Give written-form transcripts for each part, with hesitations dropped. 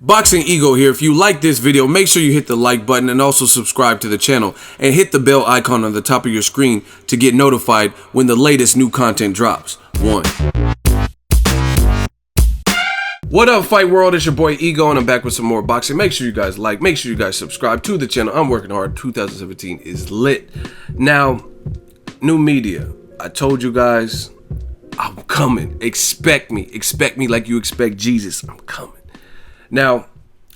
Boxing Ego here. If you like this video, make sure you hit the like button and also subscribe to the channel and hit the bell icon on the top of your screen to get notified when the latest new content drops. 1. What up, Fight World? It's your boy Ego and I'm back with some more boxing. Make sure you guys like, make sure you guys subscribe to the channel. I'm working hard. 2017 is lit. Now, new media. I told you guys I'm coming. Expect me. Expect me like you expect Jesus. I'm coming. Now,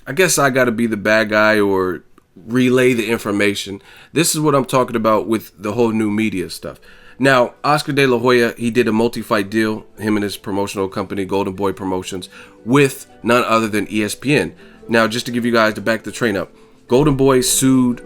I guess I got to be the bad guy or relay the information. This is what I'm talking about with the whole new media stuff. Now, Oscar De La Hoya, he did a multi-fight deal, him and his promotional company, Goldenboy Promotions, with none other than ESPN. Now, just to give you guys to back the train up, Goldenboy sued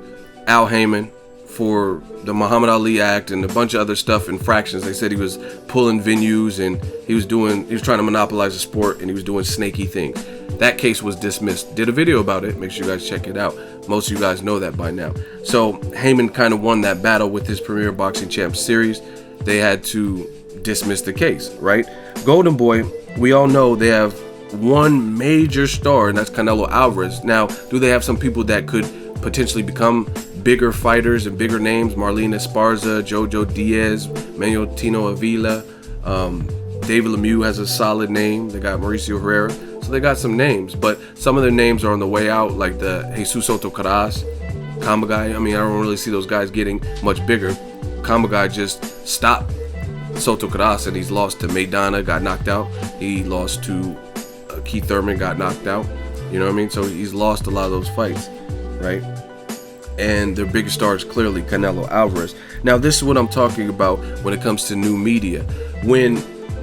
Al Haymon for the Muhammad Ali Act and a bunch of other stuff, infractions. They said he was pulling venues and he was trying to monopolize the sport and he was doing snaky things. That case was dismissed. Did a video about it. Make sure you guys check it out. Most of you guys know that by now. So Haymon kind of won that battle with his Premier Boxing Champs series. They had to dismiss the case, right? Goldenboy, we all know they have one major star, and that's Canelo Alvarez. Now, do they have some people that could potentially become bigger fighters and bigger names? Marlene Esparza, Jojo Diaz, Manuel Tino Avila, David Lemieux has a solid name. They got Mauricio Herrera. So they got some names, but some of their names are on the way out, like the Jesus Soto Caras, Kamagai. I mean, I don't really see those guys getting much bigger. Kamagai just stopped Soto Caras and he's lost to Maidana, got knocked out. He lost to Keith Thurman, got knocked out. You know what I mean? So he's lost a lot of those fights, right? And their biggest star is clearly Canelo Alvarez. Now, this is what I'm talking about when it comes to new media.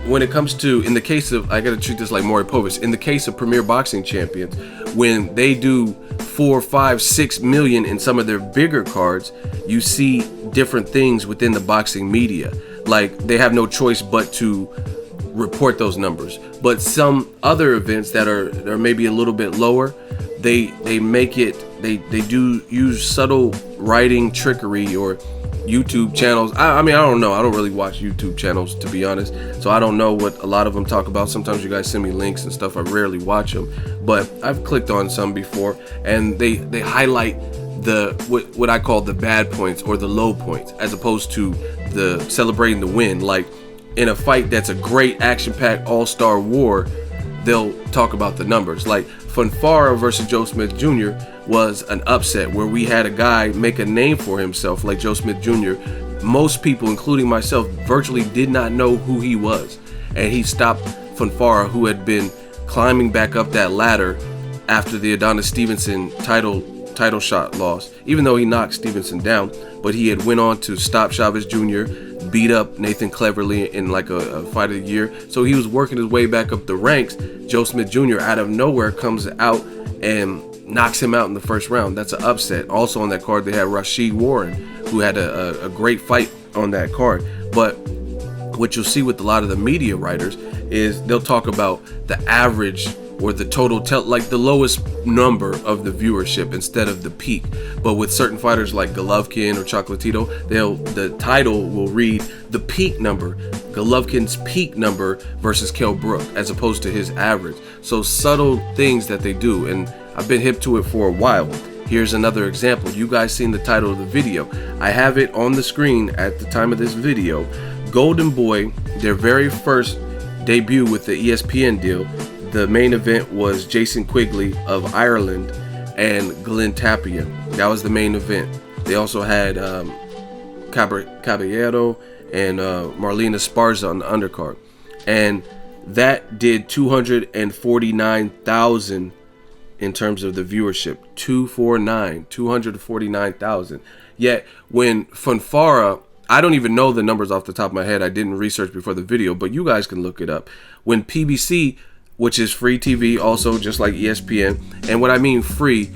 When it comes to, in the case of, I gotta treat this like Maury Povich, in the case of Premier Boxing Champions, when they do 4, 5, 6 million in some of their bigger cards, you see different things within the boxing media. Like, they have no choice but to report those numbers. But some other events that are maybe a little bit lower, they make it, they do use subtle writing trickery or YouTube channels. I mean, I don't know. I don't really watch YouTube channels, to be honest. So I don't know what a lot of them talk about. Sometimes you guys send me links and stuff. I rarely watch them, but I've clicked on some before, and they highlight the what I call the bad points or the low points, as opposed to the celebrating the win. Like in a fight that's a great action-packed all-star war, they'll talk about the numbers. Like Fonfara versus Joe Smith Jr. was an upset where we had a guy make a name for himself like Joe Smith Jr. Most people, including myself, virtually did not know who he was. And he stopped Fonfara, who had been climbing back up that ladder after the Adonis Stevenson title shot loss, even though he knocked Stevenson down. But he had went on to stop Chavez Jr., beat up Nathan Cleverly in like a fight of the year. So he was working his way back up the ranks. Joe Smith Jr. out of nowhere comes out and knocks him out in the first round. That's an upset. Also on that card, they had Rashid Warren, who had a great fight on that card. But what you'll see with a lot of the media writers is they'll talk about the average or the total, like the lowest number of the viewership instead of the peak. But with certain fighters like Golovkin or Chocolatito, the title will read the peak number, Golovkin's peak number versus Kell Brook, as opposed to his average. So subtle things that they do, and I've been hip to it for a while. Here's another example. You guys seen the title of the video. I have it on the screen at the time of this video. Goldenboy, their very first debut with the ESPN deal, the main event was Jason Quigley of Ireland and Glen Tapia. That was the main event. They also had Caballero and Marlene Esparza on the undercard. And that did 249,000 in terms of the viewership. 249,000. Yet when Fonfara, I don't even know the numbers off the top of my head. I didn't research before the video, but you guys can look it up. When PBC, which is free TV also, just like ESPN, and what I mean free,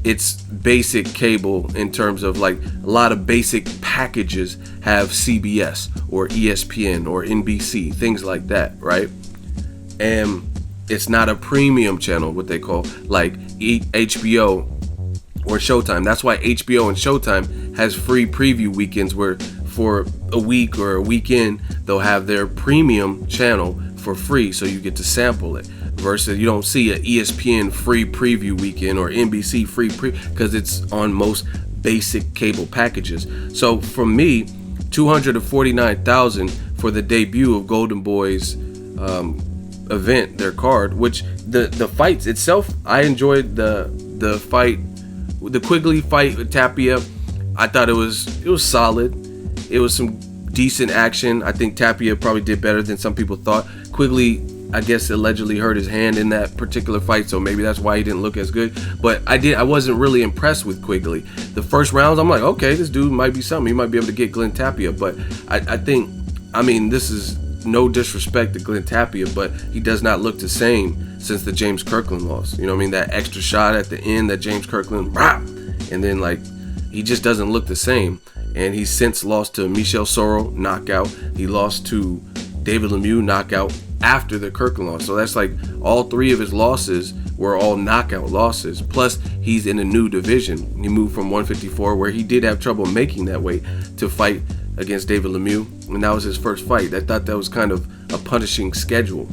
it's basic cable in terms of like a lot of basic packages have CBS or ESPN or NBC, things like that, right? And it's not a premium channel, what they call like HBO or Showtime. That's why HBO and Showtime has free preview weekends where for a week or a weekend they'll have their premium channel for free, so you get to sample it. versus you don't see an ESPN free preview weekend or NBC free because it's on most basic cable packages. So for me, $249,000 for the debut of Goldenboy's event, their card, which the fights itself, I enjoyed the fight, the QUIGLEY fight with Tapia. I thought it was solid. It was some decent action. I think Tapia probably did better than some people thought. QUIGLEY, I guess, allegedly hurt his hand in that particular fight, so maybe that's why he didn't look as good. But I wasn't really impressed with QUIGLEY. The first rounds, I'm like, okay, this dude might be something. He might be able to get Glen Tapia. But I think, I mean, this is no disrespect to Glen Tapia, but he does not look the same since the James Kirkland loss. You know what I mean? That extra shot at the end that James Kirkland, and then like he just doesn't look the same. And he's since lost to Michel Soro, knockout. He lost to David Lemieux, knockout, after the Kirkland loss. So that's like all three of his losses were all knockout losses. Plus he's in a new division. He moved from 154, where he did have trouble making that weight, to fight against David Lemieux, and that was his first fight. I thought that was kind of a punishing schedule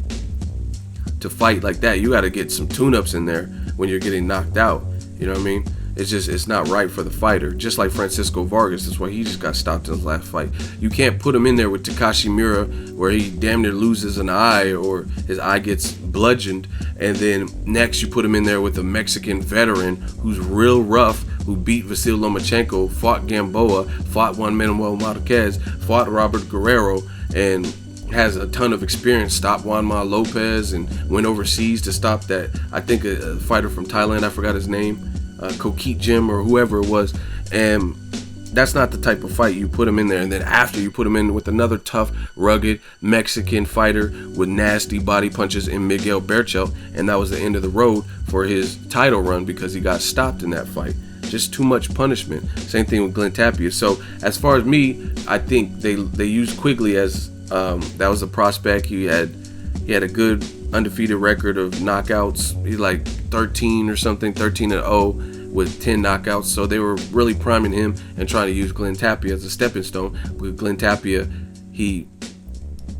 to fight like that. You got to get some tune-ups in there when you're getting knocked out. You know what I mean? It's not right for the fighter. Just like Francisco Vargas, that's why he just got stopped in his last fight. You can't put him in there with Takashi Miura, where he damn near loses an eye or his eye gets bludgeoned, and then next you put him in there with a Mexican veteran who's real rough, who beat Vasil Lomachenko, fought Gamboa, fought Juan Manuel Marquez, fought Robert Guerrero, and has a ton of experience, stopped Juanma Lopez, and went overseas to stop that, I think a fighter from Thailand, I forgot his name, Kokit Jim or whoever it was. And that's not the type of fight you put him in there. And then after, you put him in with another tough, rugged Mexican fighter with nasty body punches in Miguel Berchelt, and that was the end of the road for his title run because he got stopped in that fight. Just too much punishment. Same thing with Glen Tapia. So as far as me, I think they used QUIGLEY as that was a prospect. He had a good undefeated record of knockouts. He's like 13 or something, 13-0 with 10 knockouts. So they were really priming him and trying to use Glen Tapia as a stepping stone. With Glen Tapia, he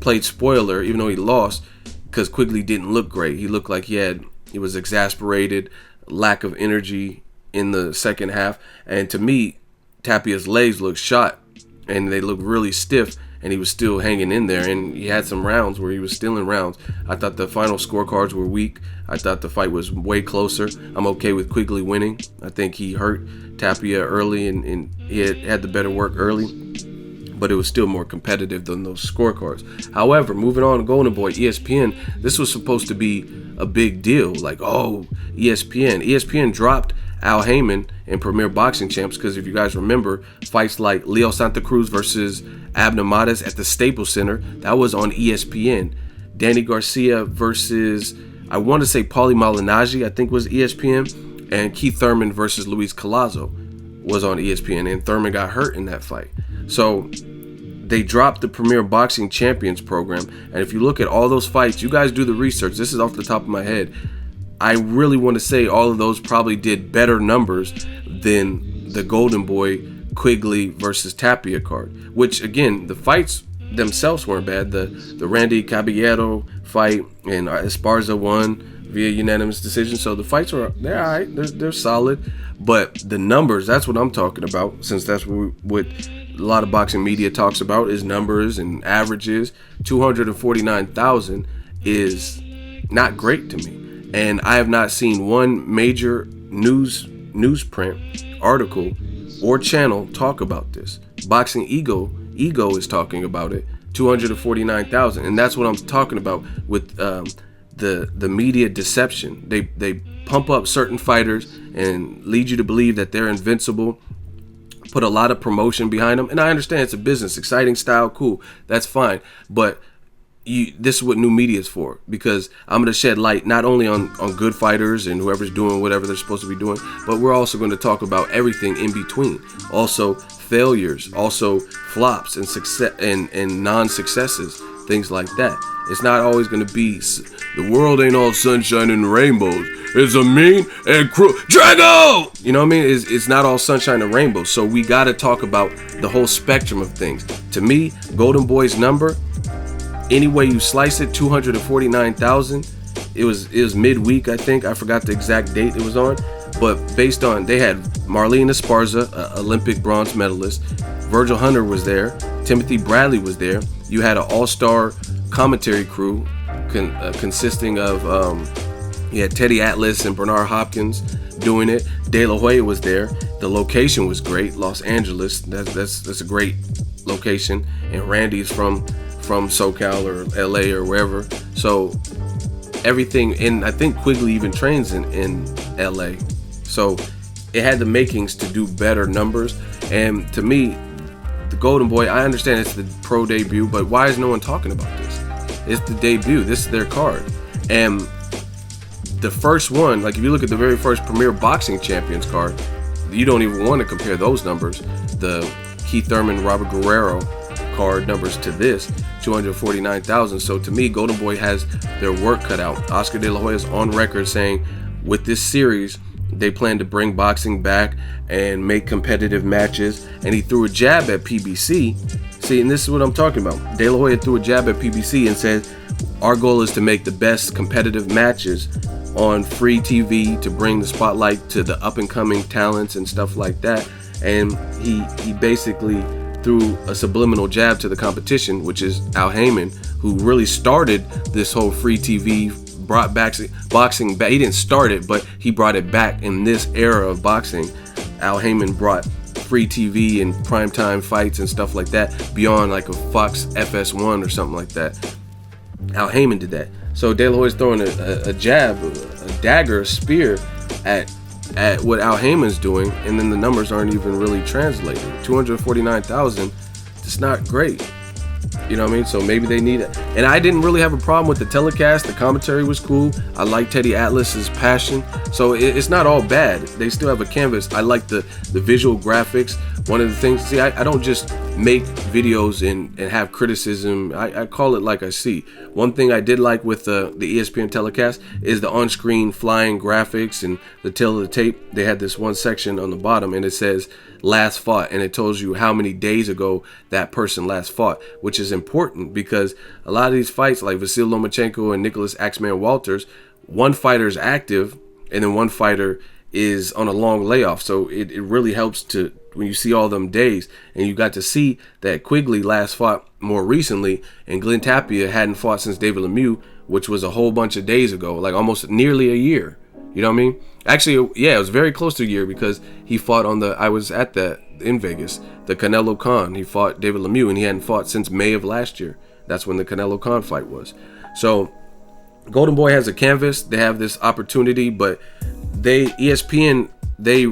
played spoiler even though he lost because QUIGLEY didn't look great. He looked like he was exasperated, lack of energy in the second half. And to me, Tapia's legs looked shot and they looked really stiff, and he was still hanging in there, and he had some rounds where he was stealing rounds. I thought the final scorecards were weak. I thought the fight was way closer. I'm okay with QUIGLEY winning. I think he hurt Tapia early, and he had the better work early, but it was still more competitive than those scorecards. However, moving on to Goldenboy, ESPN, this was supposed to be a big deal. Like, oh, ESPN dropped Al Haymon in Premier Boxing Champs because if you guys remember, fights like Leo Santa Cruz versus Abner Mares at the Staples Center, that was on ESPN. Danny Garcia versus, I want to say Paulie Malignaggi, I think was ESPN, and Keith Thurman versus Luis Collazo was on ESPN, and Thurman got hurt in that fight. So they dropped the Premier Boxing Champions program, and if you look at all those fights, you guys do the research, this is off the top of my head, I really want to say all of those probably did better numbers than the Goldenboy QUIGLEY versus Tapia card, which again, the fights themselves weren't bad. The Randy Caballero fight and Esparza won via unanimous decision. So the fights they're all right, they're solid, but the numbers, that's what I'm talking about, since that's what a lot of boxing media talks about is numbers and averages. 249,000 is not great to me. And I have not seen one major newsprint article or channel talk about this. Boxing Ego is talking about it. 249,000, and that's what I'm talking about with the media deception. They pump up certain fighters and lead you to believe that they're invincible. Put a lot of promotion behind them, and I understand it's a business, exciting style, cool, that's fine, but this is what new media is for, because I'm going to shed light not only on good fighters and whoever's doing whatever they're supposed to be doing, but we're also going to talk about everything in between. Also failures, also flops and success and non-successes, things like that. It's not always going to be, the world ain't all sunshine and rainbows. It's a mean and cruel Drago! You know what I mean? It's not all sunshine and rainbows. So we got to talk about the whole spectrum of things. To me, Goldenboy's number, any way you slice it, 249,000 it was midweek, I think. I forgot the exact date it was on, but based on, they had Marlene Esparza, Olympic bronze medalist. Virgil Hunter was there. Timothy Bradley was there. You had an all-star commentary crew consisting of you had Teddy Atlas and Bernard Hopkins doing it. De La Hoya was there. The location was great, Los Angeles. That's a great location, and Randy's from SoCal or LA or wherever. So everything, and I think Quigley even trains in LA. So it had the makings to do better numbers. And to me, the Golden Boy, I understand it's the pro debut, but why is no one talking about this? It's the debut. This is their card. And the first one, like if you look at the very first Premier Boxing Champions card, you don't even want to compare those numbers. The Keith Thurman, Robert Guerrero card numbers to this, 249,000. So to me, Golden Boy has their work cut out. Oscar De La Hoya is on record saying with this series, they plan to bring boxing back and make competitive matches. And he threw a jab at PBC. See, and this is what I'm talking about. De La Hoya threw a jab at PBC and said, our goal is to make the best competitive matches on free TV to bring the spotlight to the up-and-coming talents and stuff like that. And he basically threw a subliminal jab to the competition, which is Al Haymon, who really started this whole free TV, brought back boxing back. He didn't start it, but he brought it back in this era of boxing. Al Haymon brought free TV and primetime fights and stuff like that beyond like a Fox FS1 or something like that. Al Haymon did that. So De La Hoya's throwing a jab, a dagger, a spear at what Al Haymon's doing, and then the numbers aren't even really translated. 249,000, it's not great. You know what I mean? So maybe they need it. And I didn't really have a problem with the telecast. The commentary was cool. I like Teddy Atlas's passion. So it's not all bad. They still have a canvas. I like the visual graphics. One of the things, see, I don't just make videos and have criticism. I call it like I see. One thing I did like with the ESPN telecast is the on-screen flying graphics and the tail of the tape. They had this one section on the bottom and it says last fought, and it tells you how many days ago that person last fought, which is important because a lot of these fights like Vasyl Lomachenko and Nicholas Axeman Walters, one fighter is active and then one fighter is on a long layoff. So it really helps to when you see all them days, and you got to see that Quigley last fought more recently, and Glen Tapia hadn't fought since David Lemieux, which was a whole bunch of days ago, like almost nearly a year. You know what I mean? Actually, yeah, it was very close to a year because he fought on I was at that in Vegas, the Canelo Khan. He fought David Lemieux, and he hadn't fought since May of last year. That's when the Canelo Khan fight was. So Golden Boy has a canvas. They have this opportunity, but ESPN, they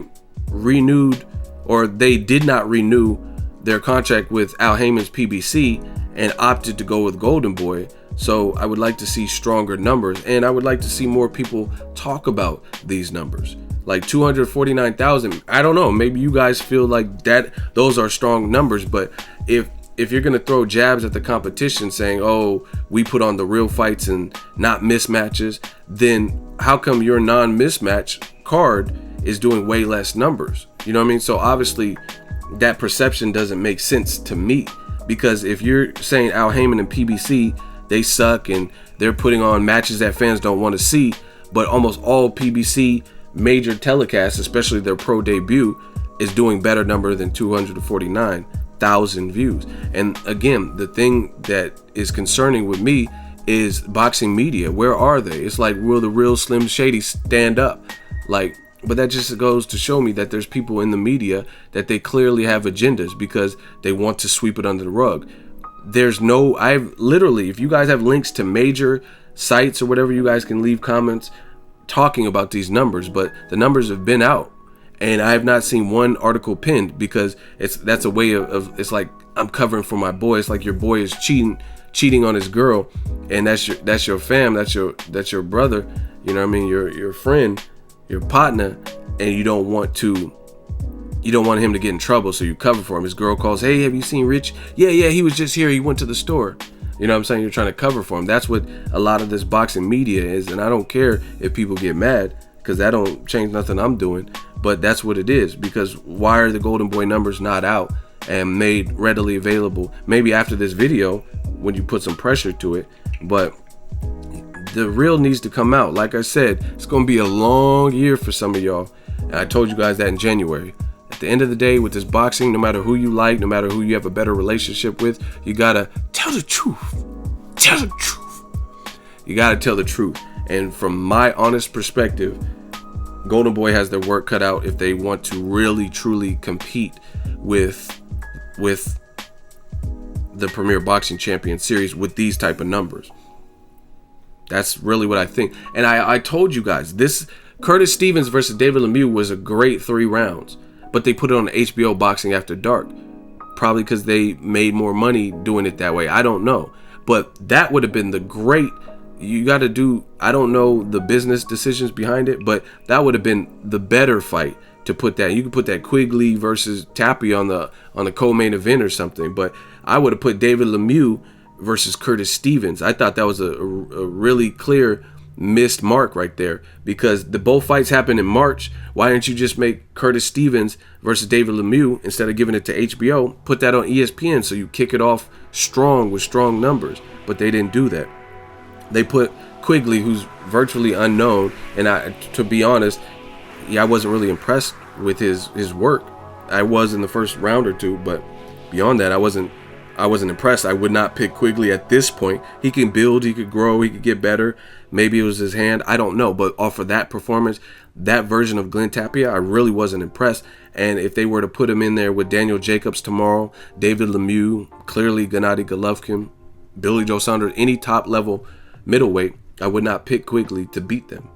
renewed, or they did not renew their contract with Al Haymon's PBC and opted to go with Golden Boy. So I would like to see stronger numbers, and I would like to see more people talk about these numbers. Like 249,000, I don't know, maybe you guys feel like that those are strong numbers, but if you're going to throw jabs at the competition saying, oh, we put on the real fights and not mismatches, then how come your non-mismatch card is doing way less numbers? You know what I mean? So obviously that perception doesn't make sense to me, because if you're saying Al Haymon and PBC, they suck and they're putting on matches that fans don't want to see, but almost all PBC major telecasts, especially their pro debut, is doing better number than 249,000 views. And again, the thing that is concerning with me is boxing media. Where are they? It's like, will the real Slim Shady stand up? Like, but that just goes to show me that there's people in the media that they clearly have agendas because they want to sweep it under the rug. I've literally, if you guys have links to major sites or whatever, you guys can leave comments talking about these numbers, but the numbers have been out and I have not seen one article pinned, because that's a way of it's like, I'm covering for my boy. It's like your boy is cheating on his girl, and that's your fam, that's your brother, you know what I mean, your friend, your partner, and you don't want him to get in trouble, so you cover for him. His girl calls, hey, have you seen Rich? Yeah, he was just here, he went to the store. You know what I'm saying? You're trying to cover for him. That's what a lot of this boxing media is, and I don't care if people get mad, because that don't change nothing I'm doing, but that's what it is. Because why are the Golden Boy numbers not out and made readily available? Maybe after this video, when you put some pressure to it, but the real needs to come out. Like I said, it's going to be a long year for some of y'all. And I told you guys that in January. At the end of the day, with this boxing, no matter who you like, no matter who you have a better relationship with, you got to tell the truth. Tell the truth. You got to tell the truth. And from my honest perspective, Goldenboy has their work cut out if they want to really, truly compete with the Premier Boxing Champion Series with these type of numbers. That's really what I think. And I told you guys, this Curtis Stevens versus David Lemieux was a great 3 rounds, but they put it on HBO Boxing After Dark, probably because they made more money doing it that way. I don't know, but that would have been the great. You got to do, I don't know the business decisions behind it, but that would have been the better fight to put that. You could put that QUIGLEY versus Tapia on the co-main event or something, but I would have put David Lemieux versus Curtis Stevens. I thought that was a really clear missed mark right there, because both fights happened in March. Why didn't you just make Curtis Stevens versus David Lemieux instead of giving it to HBO? Put that on ESPN so you kick it off strong with strong numbers, but they didn't do that. They put QUIGLEY, who's virtually unknown, and to be honest, I wasn't really impressed with his work. I was in the first round or two, but beyond that, I wasn't impressed. I would not pick QUIGLEY at this point. He can build, he could grow, he could get better. Maybe it was his hand, I don't know. But off of that performance, that version of Glen Tapia, I really wasn't impressed. And if they were to put him in there with Daniel Jacobs tomorrow, David Lemieux, clearly Gennady Golovkin, Billy Joe Saunders, any top level middleweight, I would not pick QUIGLEY to beat them,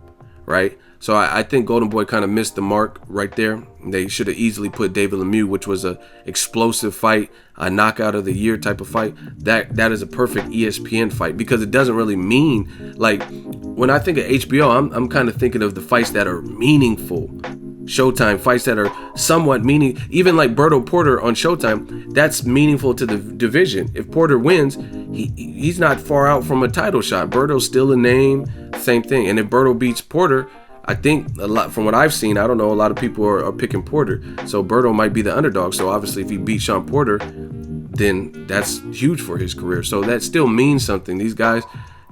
right? So I think Goldenboy kind of missed the mark right there. They should have easily put David Lemieux, which was a explosive fight, a knockout of the year type of fight. That is a perfect ESPN fight, because it doesn't really mean, like, when I think of HBO, I'm kind of thinking of the fights that are meaningful. Showtime fights that are somewhat even like Berto Porter on Showtime, that's meaningful to the division. If Porter wins, he's not far out from a title shot. Berto's still a name, same thing. And if Berto beats Porter, I think a lot, from what I've seen, I don't know, a lot of people are picking Porter. So Berto might be the underdog. So obviously if he beats Sean Porter, then that's huge for his career. So that still means something. These guys,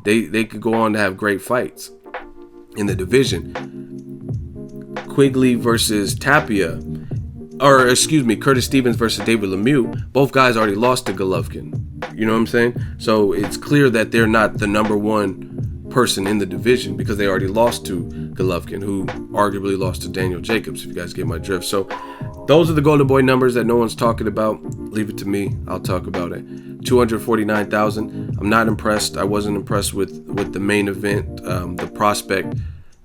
they could go on to have great fights in the division. QUIGLEY versus Tapia, or excuse me, Curtis Stevens versus David Lemieux, both guys already lost to Golovkin. You know what I'm saying? So it's clear that they're not the number one person in the division, because they already lost to Golovkin, who arguably lost to Daniel Jacobs, if you guys get my drift. So those are the Goldenboy numbers that no one's talking about. Leave it to me, I'll talk about it. 249,000. I'm not impressed. I wasn't impressed with the main event, the prospect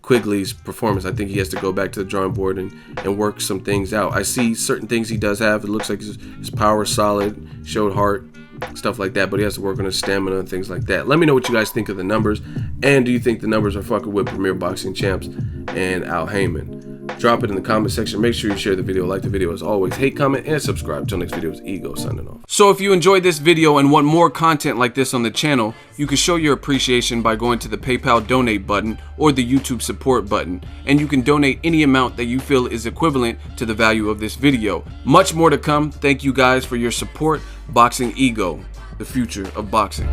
QUIGLEY's performance. I think he has to go back to the drawing board and work some things out. I see certain things he does have. It looks like his power is solid, showed heart, stuff like that, but he has to work on his stamina and things like that. Let me know what you guys think of the numbers, and do you think the numbers are fucking with Premier Boxing Champs and Al Haymon? Drop it in the comment section. Make sure you share the video, like the video as always. Hate, comment, and subscribe. Till next video, it's Ego signing off. So if you enjoyed this video and want more content like this on the channel, you can show your appreciation by going to the PayPal donate button or the YouTube support button, and you can donate any amount that you feel is equivalent to the value of this video. Much more to come. Thank you guys for your support. Boxing Ego, the future of boxing.